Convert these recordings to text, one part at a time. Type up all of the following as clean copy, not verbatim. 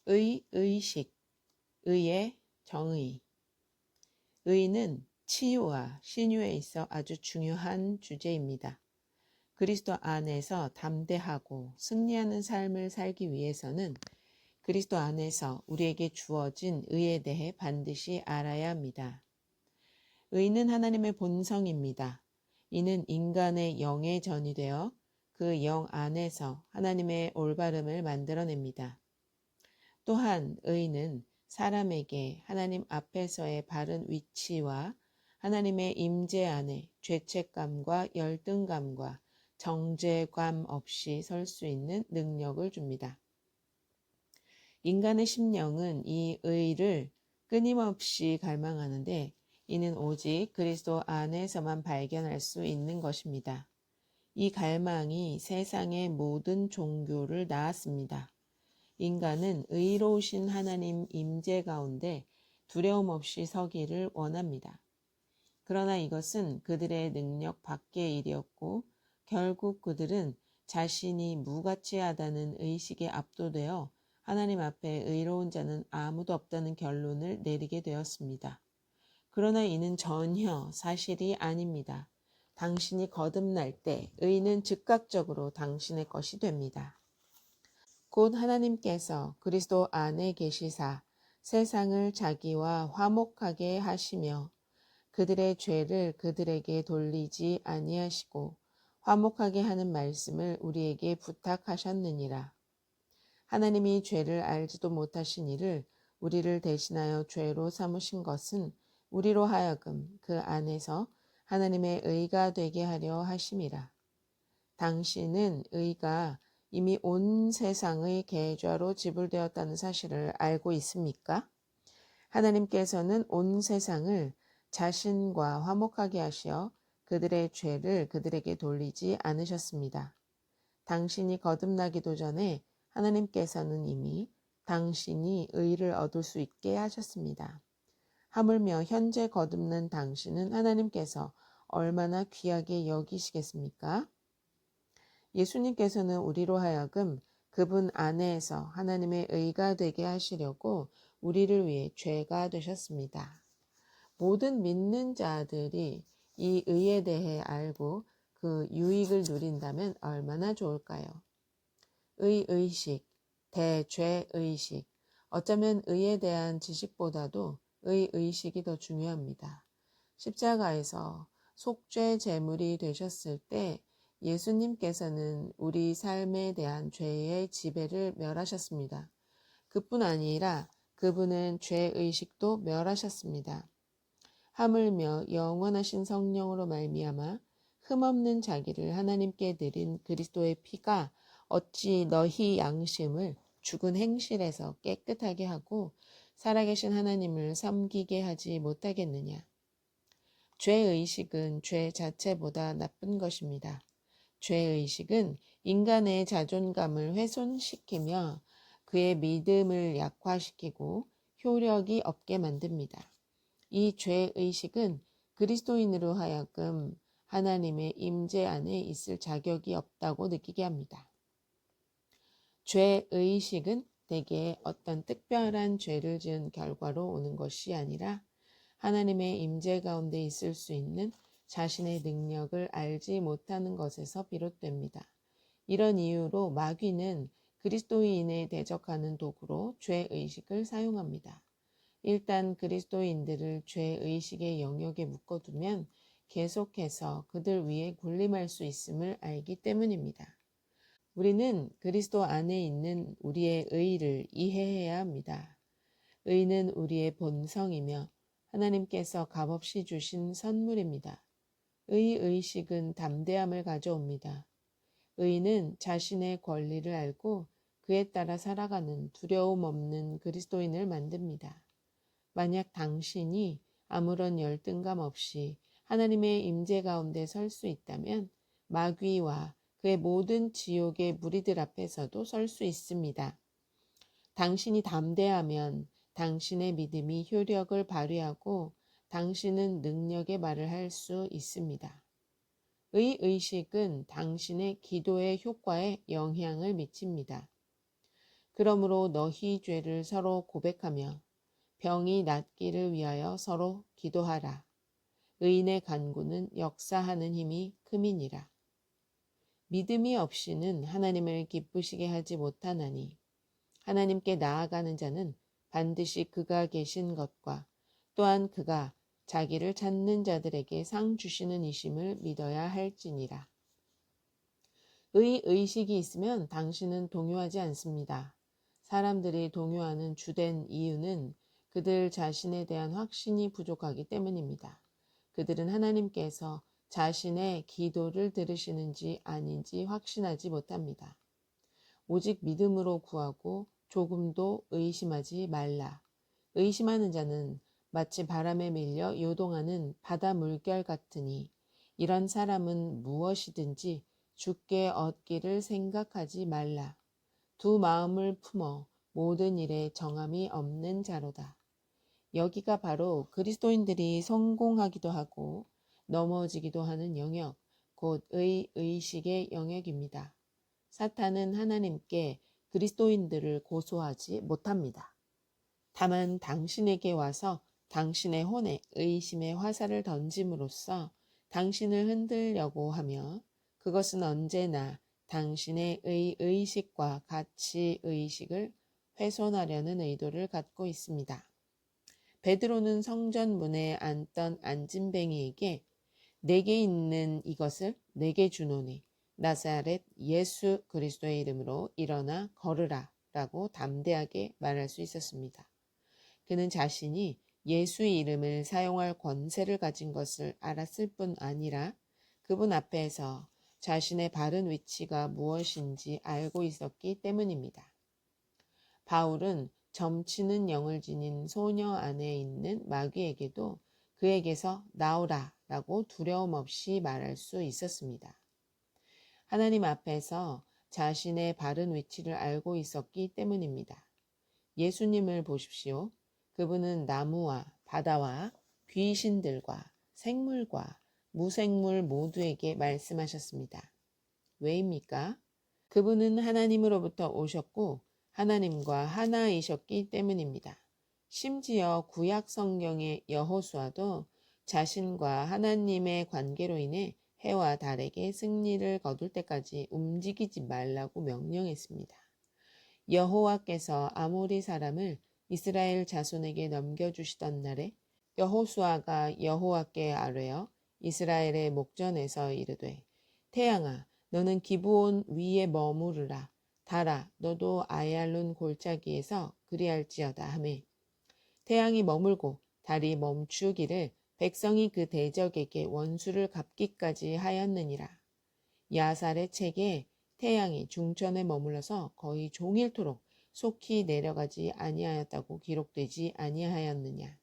의식, 의의 정의. 의는 치유와 신유에 있어 아주 중요한 주제입니다. 그리스도 안에서 담대하고 승리하는 삶을 살기 위해서는 그리스도 안에서 우리에게 주어진 의에 대해 반드시 알아야 합니다. 의는 하나님의 본성입니다. 이는 인간의 영의 전이 되어 그 영 안에서 하나님의 올바름을 만들어냅니다. 또한 의는 사람에게 하나님 앞에서의 바른 위치와 하나님의 임재 안에 죄책감과 열등감과 정죄감 없이 설 수 있는 능력을 줍니다. 인간의 심령은 이 의를 끊임없이 갈망하는데 이는 오직 그리스도 안에서만 발견할 수 있는 것입니다. 이 갈망이 세상의 모든 종교를 낳았습니다. 인간은 의로우신 하나님 임재 가운데 두려움 없이 서기를 원합니다. 그러나 이것은 그들의 능력 밖의 일이었고 결국 그들은 자신이 무가치하다는 의식에 압도되어 하나님 앞에 의로운 자는 아무도 없다는 결론을 내리게 되었습니다. 그러나 이는 전혀 사실이 아닙니다. 당신이 거듭날 때 의는 즉각적으로 당신의 것이 됩니다. 곧 하나님께서 그리스도 안에 계시사 세상을 자기와 화목하게 하시며 그들의 죄를 그들에게 돌리지 아니하시고 화목하게 하는 말씀을 우리에게 부탁하셨느니라. 하나님이 죄를 알지도 못하신 이를 우리를 대신하여 죄로 삼으신 것은 우리로 하여금 그 안에서 하나님의 의가 되게 하려 하심이라. 당신은 의가 이미 온 세상의 계좌로 지불되었다는 사실을 알고 있습니까? 하나님께서는 온 세상을 자신과 화목하게 하시어 그들의 죄를 그들에게 돌리지 않으셨습니다. 당신이 거듭나기도 전에 하나님께서는 이미 당신이 의를 얻을 수 있게 하셨습니다. 하물며 현재 거듭난 당신은 하나님께서 얼마나 귀하게 여기시겠습니까? 예수님께서는 우리로 하여금 그분 안에서 하나님의 의가 되게 하시려고 우리를 위해 죄가 되셨습니다. 모든 믿는 자들이 이 의에 대해 알고 그 유익을 누린다면 얼마나 좋을까요? 의식, 대죄의식. 어쩌면 의에 대한 지식보다도 의식이 더 중요합니다. 십자가에서 속죄 제물이 되셨을 때 예수님께서는 우리 삶에 대한 죄의 지배를 멸하셨습니다. 그뿐 아니라 그분은 죄의식도 멸하셨습니다. 하물며 영원하신 성령으로 말미암아 흠없는 자기를 하나님께 드린 그리스도의 피가 어찌 너희 양심을 죽은 행실에서 깨끗하게 하고 살아계신 하나님을 섬기게 하지 못하겠느냐. 죄의식은 죄 자체보다 나쁜 것입니다. 죄의식은 인간의 자존감을 훼손시키며 그의 믿음을 약화시키고 효력이 없게 만듭니다. 이 죄의식은 그리스도인으로 하여금 하나님의 임재 안에 있을 자격이 없다고 느끼게 합니다. 죄의식은 대개 어떤 특별한 죄를 지은 결과로 오는 것이 아니라 하나님의 임재 가운데 있을 수 있는 자신의 능력을 알지 못하는 것에서 비롯됩니다. 이런 이유로 마귀는 그리스도인에 대적하는 도구로 죄의식을 사용합니다. 일단 그리스도인들을 죄의식의 영역에 묶어두면 계속해서 그들 위에 군림할 수 있음을 알기 때문입니다. 우리는 그리스도 안에 있는 우리의 의를 이해해야 합니다. 의는 우리의 본성이며 하나님께서 값없이 주신 선물입니다. 의식은 담대함을 가져옵니다. 의는 자신의 권리를 알고 그에 따라 살아가는 두려움 없는 그리스도인을 만듭니다. 만약 당신이 아무런 열등감 없이 하나님의 임재 가운데 설 수 있다면 마귀와 그의 모든 지옥의 무리들 앞에서도 설 수 있습니다. 당신이 담대하면 당신의 믿음이 효력을 발휘하고 당신은 능력의 말을 할 수 있습니다. 의식은 당신의 기도의 효과에 영향을 미칩니다. 그러므로 너희 죄를 서로 고백하며 병이 낫기를 위하여 서로 기도하라. 의인의 간구는 역사하는 힘이 큼이니라. 믿음이 없이는 하나님을 기쁘시게 하지 못하나니 하나님께 나아가는 자는 반드시 그가 계신 것과 또한 그가 자기를 찾는 자들에게 상 주시는 이심을 믿어야 할지니라. 의식이 있으면 당신은 동요하지 않습니다. 사람들이 동요하는 주된 이유는 그들 자신에 대한 확신이 부족하기 때문입니다. 그들은 하나님께서 자신의 기도를 들으시는지 아닌지 확신하지 못합니다. 오직 믿음으로 구하고 조금도 의심하지 말라. 의심하는 자는 마치 바람에 밀려 요동하는 바다 물결 같으니 이런 사람은 무엇이든지 주께 얻기를 생각하지 말라. 두 마음을 품어 모든 일에 정함이 없는 자로다. 여기가 바로 그리스도인들이 성공하기도 하고 넘어지기도 하는 영역, 곧 의식의 영역입니다. 사탄은 하나님께 그리스도인들을 고소하지 못합니다. 다만 당신에게 와서 당신의 혼에 의심의 화살을 던짐으로써 당신을 흔들려고 하며 그것은 언제나 당신의 의식과 가치의식을 훼손하려는 의도를 갖고 있습니다. 베드로는 성전 문에 앉던 안진뱅이에게 내게 있는 이것을 내게 주노니 나사렛 예수 그리스도의 이름으로 일어나 걸으라 라고 담대하게 말할 수 있었습니다. 그는 자신이 예수의 이름을 사용할 권세를 가진 것을 알았을 뿐 아니라 그분 앞에서 자신의 바른 위치가 무엇인지 알고 있었기 때문입니다. 바울은 점치는 영을 지닌 소녀 안에 있는 마귀에게도 그에게서 나오라 라고 두려움 없이 말할 수 있었습니다. 하나님 앞에서 자신의 바른 위치를 알고 있었기 때문입니다. 예수님을 보십시오. 그분은 나무와 바다와 귀신들과 생물과 무생물 모두에게 말씀하셨습니다. 왜입니까? 그분은 하나님으로부터 오셨고 하나님과 하나이셨기 때문입니다. 심지어 구약 성경의 여호수아도 자신과 하나님의 관계로 인해 해와 달에게 승리를 거둘 때까지 움직이지 말라고 명령했습니다. 여호와께서 아모리 사람을 이스라엘 자손에게 넘겨주시던 날에 여호수아가 여호와께 아뢰어 이스라엘의 목전에서 이르되 태양아 너는 기브온 위에 머무르라. 달아 너도 아얄론 골짜기에서 그리할지어다 하매 태양이 머물고 달이 멈추기를 백성이 그 대적에게 원수를 갚기까지 하였느니라. 야살의 책에 태양이 중천에 머물러서 거의 종일토록 속히 내려가지 아니하였다고 기록되지 아니하였느냐.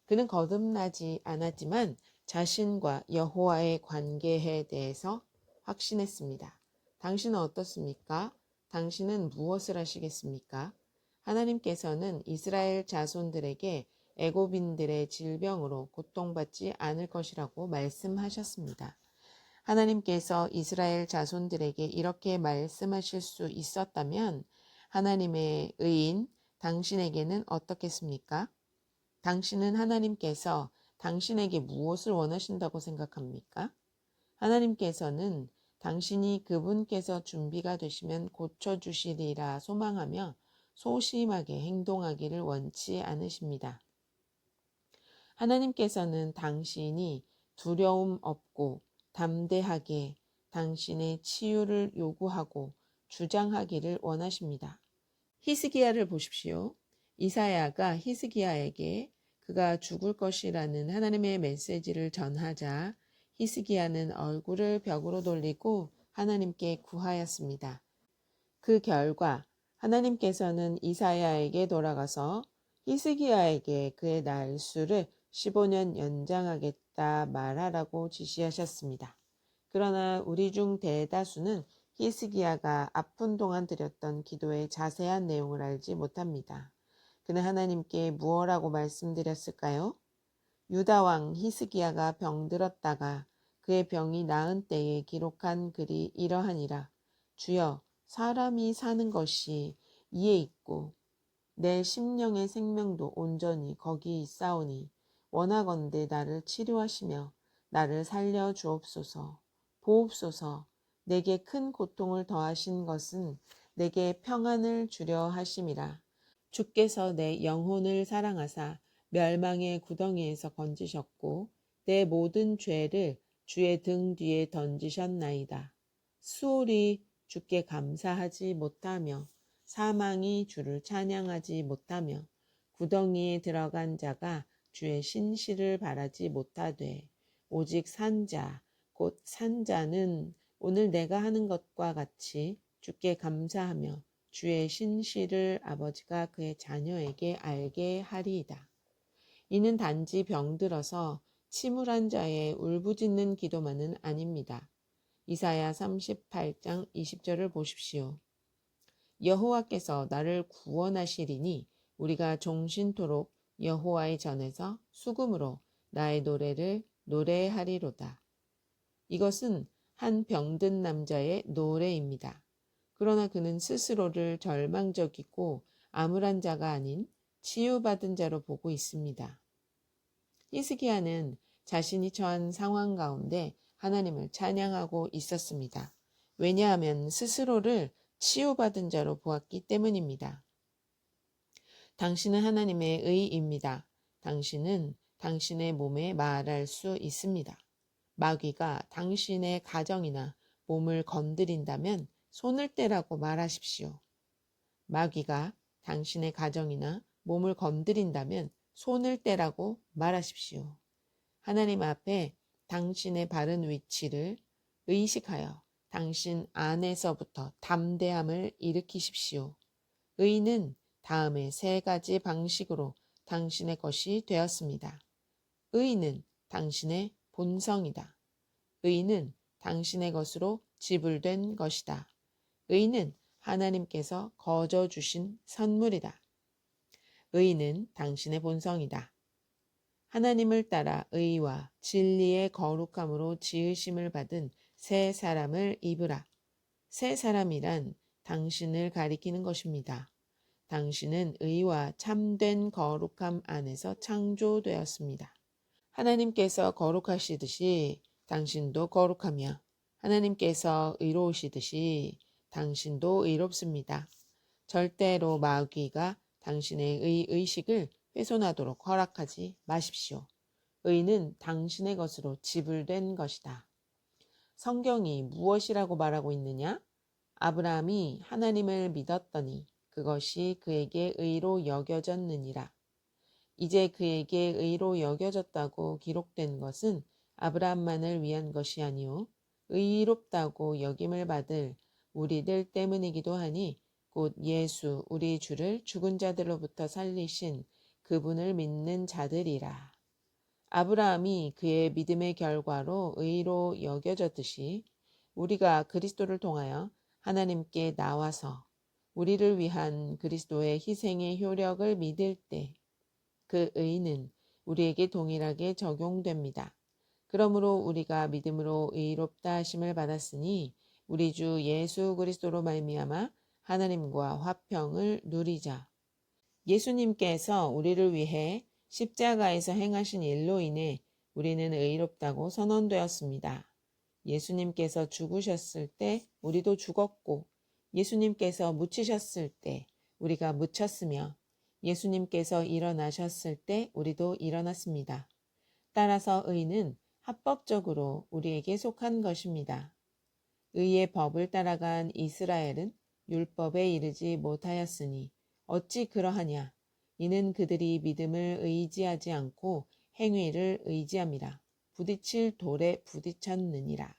그는 거듭나지 않았지만 자신과 여호와의 관계에 대해서 확신했습니다. 당신은 어떻습니까? 당신은 무엇을 하시겠습니까? 하나님께서는 이스라엘 자손들에게 애굽인들의 질병으로 고통받지 않을 것이라고 말씀하셨습니다. 하나님께서 이스라엘 자손들에게 이렇게 말씀하실 수 있었다면 하나님의 의인 당신에게는 어떻겠습니까? 당신은 하나님께서 당신에게 무엇을 원하신다고 생각합니까? 하나님께서는 당신이 그분께서 준비가 되시면 고쳐주시리라 소망하며 소심하게 행동하기를 원치 않으십니다. 하나님께서는 당신이 두려움 없고 담대하게 당신의 치유를 요구하고 주장하기를 원하십니다. 히스기야를 보십시오. 이사야가 히스기야에게 그가 죽을 것이라는 하나님의 메시지를 전하자 히스기야는 얼굴을 벽으로 돌리고 하나님께 구하였습니다. 그 결과 하나님께서는 이사야에게 돌아가서 히스기야에게 그의 날수를 15년 연장하겠다 말하라고 지시하셨습니다. 그러나 우리 중 대다수는 히스기야가 아픈 동안 드렸던 기도의 자세한 내용을 알지 못합니다. 그는 하나님께 무엇라고 말씀드렸을까요? 유다 왕 히스기야가 병들었다가 그의 병이 나은 때에 기록한 글이 이러하니라. 주여 사람이 사는 것이 이에 있고 내 심령의 생명도 온전히 거기 있사오니 원하건대 나를 치료하시며 나를 살려 주옵소서. 보옵소서. 내게 큰 고통을 더하신 것은 내게 평안을 주려 하심이라. 주께서 내 영혼을 사랑하사 멸망의 구덩이에서 건지셨고 내 모든 죄를 주의 등 뒤에 던지셨나이다. 수월이 주께 감사하지 못하며 사망이 주를 찬양하지 못하며 구덩이에 들어간 자가 주의 신실을 바라지 못하되 오직 산자 곧 산자는 오늘 내가 하는 것과 같이 주께 감사하며 주의 신실을 아버지가 그의 자녀에게 알게 하리이다. 이는 단지 병들어서 침울한 자의 울부짖는 기도만은 아닙니다. 이사야 38장 20절을 보십시오. 여호와께서 나를 구원하시리니 우리가 종신토록 여호와의 전에서 수금으로 나의 노래를 노래하리로다. 이것은 한 병든 남자의 노래입니다. 그러나 그는 스스로를 절망적이고 암울한 자가 아닌 치유받은 자로 보고 있습니다. 히스기야는 자신이 처한 상황 가운데 하나님을 찬양하고 있었습니다. 왜냐하면 스스로를 치유받은 자로 보았기 때문입니다. 당신은 하나님의 의입니다. 당신은 당신의 몸에 말할 수 있습니다. 마귀가 당신의 가정이나 몸을 건드린다면 손을 떼라고 말하십시오. 마귀가 당신의 가정이나 몸을 건드린다면 손을 떼라고 말하십시오. 하나님 앞에 당신의 바른 위치를 의식하여 당신 안에서부터 담대함을 일으키십시오. 의는 다음의 세 가지 방식으로 당신의 것이 되었습니다. 의는 당신의 본성이다. 의는 당신의 것으로 지불된 것이다. 의는 하나님께서 거저 주신 선물이다. 의는 당신의 본성이다. 하나님을 따라 의와 진리의 거룩함으로 지으심을 받은 새 사람을 입으라. 새 사람이란 당신을 가리키는 것입니다. 당신은 의와 참된 거룩함 안에서 창조되었습니다. 하나님께서 거룩하시듯이 당신도 거룩하며 하나님께서 의로우시듯이 당신도 의롭습니다. 절대로 마귀가 당신의 의식을 훼손하도록 허락하지 마십시오. 의는 당신의 것으로 지불된 것이다. 성경이 무엇이라고 말하고 있느냐? 아브라함이 하나님을 믿었더니 그것이 그에게 의로 여겨졌느니라. 이제 그에게 의로 여겨졌다고 기록된 것은 아브라함만을 위한 것이 아니요 의롭다고 여김을 받을 우리들 때문이기도 하니 곧 예수 우리 주를 죽은 자들로부터 살리신 그분을 믿는 자들이라. 아브라함이 그의 믿음의 결과로 의로 여겨졌듯이 우리가 그리스도를 통하여 하나님께 나와서 우리를 위한 그리스도의 희생의 효력을 믿을 때 그 의는 우리에게 동일하게 적용됩니다. 그러므로 우리가 믿음으로 의롭다 하심을 받았으니 우리 주 예수 그리스도로 말미암아 하나님과 화평을 누리자. 예수님께서 우리를 위해 십자가에서 행하신 일로 인해 우리는 의롭다고 선언되었습니다. 예수님께서 죽으셨을 때 우리도 죽었고 예수님께서 묻히셨을 때 우리가 묻혔으며 예수님께서 일어나셨을 때 우리도 일어났습니다. 따라서 의는 합법적으로 우리에게 속한 것입니다. 의의 법을 따라간 이스라엘은 율법에 이르지 못하였으니 어찌 그러하냐? 이는 그들이 믿음을 의지하지 않고 행위를 의지함이라. 부딪힐 돌에 부딪혔느니라.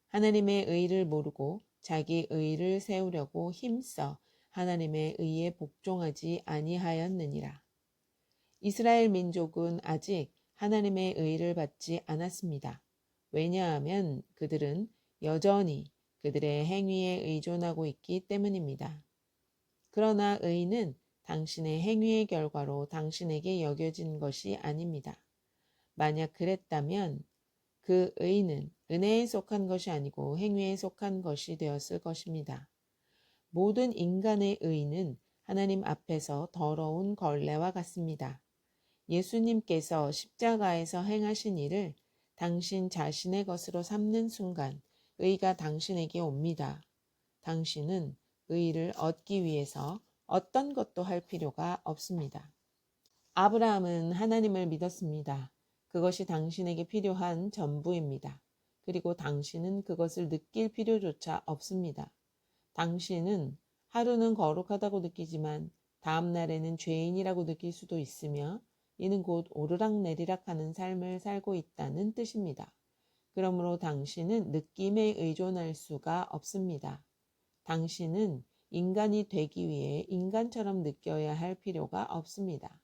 하나님의 의를 모르고 자기 의를 세우려고 힘써 하나님의 의에 복종하지 아니하였느니라. 이스라엘 민족은 아직 하나님의 의를 받지 않았습니다. 왜냐하면 그들은 여전히 그들의 행위에 의존하고 있기 때문입니다. 그러나 의는 당신의 행위의 결과로 당신에게 여겨진 것이 아닙니다. 만약 그랬다면 그 의는 은혜에 속한 것이 아니고 행위에 속한 것이 되었을 것입니다. 모든 인간의 의는 하나님 앞에서 더러운 걸레와 같습니다. 예수님께서 십자가에서 행하신 일을 당신 자신의 것으로 삼는 순간 의가 당신에게 옵니다. 당신은 의를 얻기 위해서 어떤 것도 할 필요가 없습니다. 아브라함은 하나님을 믿었습니다. 그것이 당신에게 필요한 전부입니다. 그리고 당신은 그것을 느낄 필요조차 없습니다. 당신은 하루는 거룩하다고 느끼지만 다음 날에는 죄인이라고 느낄 수도 있으며 이는 곧 오르락내리락 하는 삶을 살고 있다는 뜻입니다. 그러므로 당신은 느낌에 의존할 수가 없습니다. 당신은 인간이 되기 위해 인간처럼 느껴야 할 필요가 없습니다.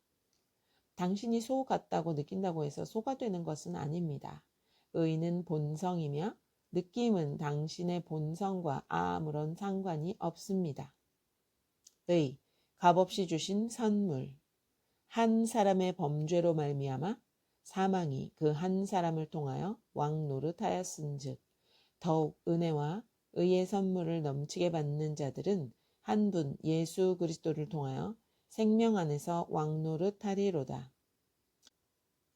당신이 소 같다고 느낀다고 해서 소가 되는 것은 아닙니다. 의는 본성이며 느낌은 당신의 본성과 아무런 상관이 없습니다. 의, 값없이 주신 선물. 한 사람의 범죄로 말미암아 사망이 그 한 사람을 통하여 왕노릇하였은즉 더욱 은혜와 의의 선물을 넘치게 받는 자들은 한 분 예수 그리스도를 통하여 생명 안에서 왕노릇하리로다.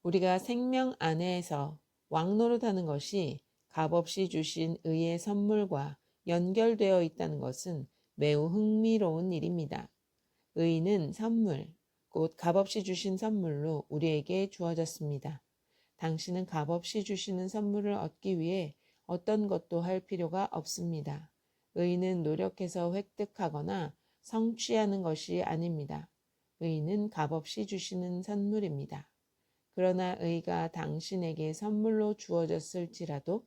우리가 생명 안에서 왕노릇하는 것이 값없이 주신 의의 선물과 연결되어 있다는 것은 매우 흥미로운 일입니다. 의는 선물, 곧 값없이 주신 선물로 우리에게 주어졌습니다. 당신은 값없이 주시는 선물을 얻기 위해 어떤 것도 할 필요가 없습니다. 의는 노력해서 획득하거나 성취하는 것이 아닙니다. 의는 값없이 주시는 선물입니다. 그러나 의가 당신에게 선물로 주어졌을지라도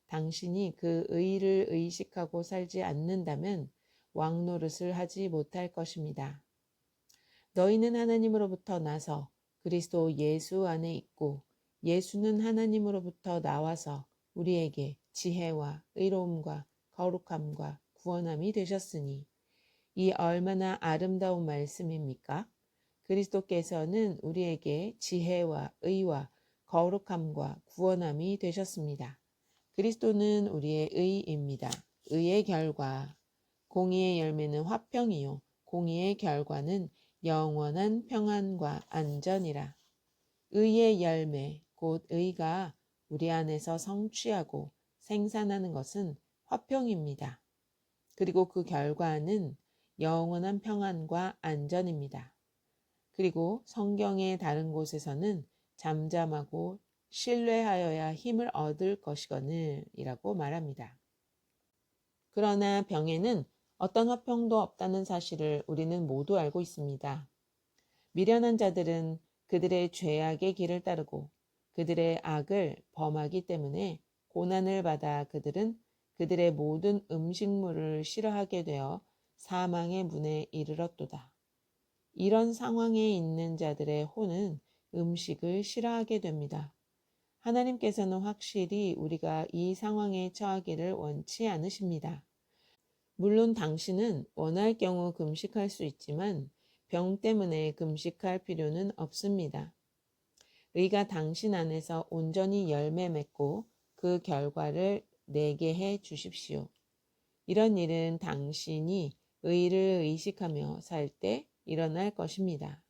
당신이 그 의를 의식하고 살지 않는다면 왕노릇을 하지 못할 것입니다. 너희는 하나님으로부터 나서 그리스도 예수 안에 있고 예수는 하나님으로부터 나와서 우리에게 지혜와 의로움과 거룩함과 구원함이 되셨으니 이 얼마나 아름다운 말씀입니까? 그리스도께서는 우리에게 지혜와 의와 거룩함과 구원함이 되셨습니다. 그리스도는 우리의 의입니다. 의의 결과. 공의의 열매는 화평이요 공의의 결과는 영원한 평안과 안전이라. 의의 열매, 곧 의가 우리 안에서 성취하고 생산하는 것은 화평입니다. 그리고 그 결과는 영원한 평안과 안전입니다. 그리고 성경의 다른 곳에서는 잠잠하고 신뢰하여야 힘을 얻을 것이거늘 이라고 말합니다. 그러나 병에는 어떤 화평도 없다는 사실을 우리는 모두 알고 있습니다. 미련한 자들은 그들의 죄악의 길을 따르고 그들의 악을 범하기 때문에 고난을 받아 그들은 그들의 모든 음식물을 싫어하게 되어 사망의 문에 이르렀도다. 이런 상황에 있는 자들의 혼은 음식을 싫어하게 됩니다. 하나님께서는 확실히 우리가 이 상황에 처하기를 원치 않으십니다. 물론 당신은 원할 경우 금식할 수 있지만 병 때문에 금식할 필요는 없습니다. 의가 당신 안에서 온전히 열매 맺고 그 결과를 내게 해 주십시오. 이런 일은 당신이 의를 의식하며 살 때 일어날 것입니다.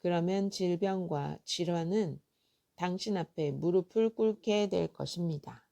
그러면 질병과 질환은 당신 앞에 무릎을 꿇게 될 것입니다.